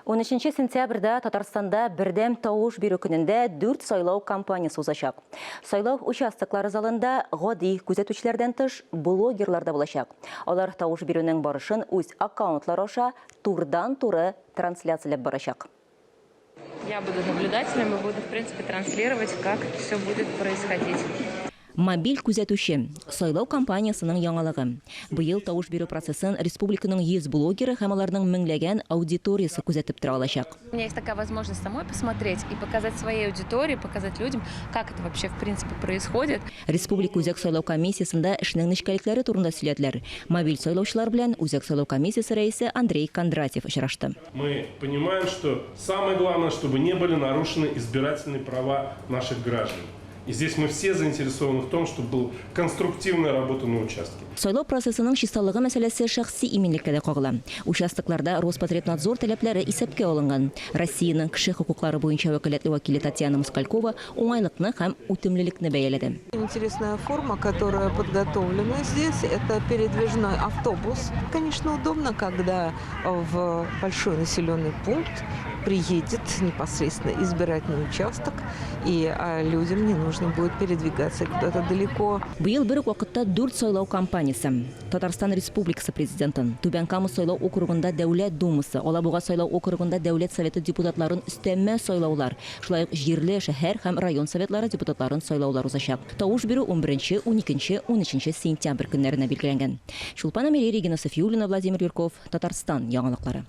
13 сентябрьда Татарстанда бірдем тауыш беру күнінде 4 сайлау кампаниясы узачак. Сайлау участоклары залында годи күзетүчләрдән тыш блогерларда булачак. Алар тауыш берүнең барышын үз аккаунтлары аша турдан-туры трансляцияләп барачак. Я буду наблюдателем и буду, в принципе, транслировать, как все будет происходить. Мобиль күзәтүче. Сайлау кампаниясының яңалыгы. Быел тауыш беру процессын республиканың 100 блогеры һәм аларның меңләгән аудиториясы күзәтеп тора алачак. У меня есть такая возможность самой посмотреть и показать своей аудитории, показать людям, как это вообще, в принципе, происходит. Республика үзәк сайлау комиссиясында эшнең нечкәлекләре турында сөйләделәр. Мобиль сайлаучылар белән үзәк сайлау комиссиясе рәисе Андрей Кондратьев очрашты. Мы понимаем, что самое главное, чтобы не были нарушены избирательные права наших граждан. И здесь мы все заинтересованы в том, чтобы была конструктивная работа на участке. Сайлау процессының чисталыгы мәсьәләсе шәхси иминлеккә дә кагыла. Участокларда Роспотребнадзор таләпләре исәпкә алынган. Россиянең кеше хукуклары буенча вәкаләтле вәкиле Татьяна Москалькова уңайлыкны һәм үтемлелекне бәяләде. Интересная форма, которая подготовлена здесь, это передвижной автобус. Конечно, удобно, когда в большой населенный пункт приедет непосредственно избирательный участок, и людям не нужно будет передвигаться куда-то далеко. Быел бер үк вакытта 4 сайлау кампаниясы. Татарстан Республикасы президентын, Түбән Кама сайлау округында Дәүләт думасы, Алабуга сайлау округында Дәүләт советы депутатларын өстәмә сайлаулар, шулай ук җирле, шәһәр һәм район советлары депутатларын сайлаулар узачак. Тавыш бирү 11, 12, 13 сентябрь көннәренә билгеләнгән. Чулпан Амели, Регина Софиуллина, Владимир Юрков, Татарстан яңалыклары.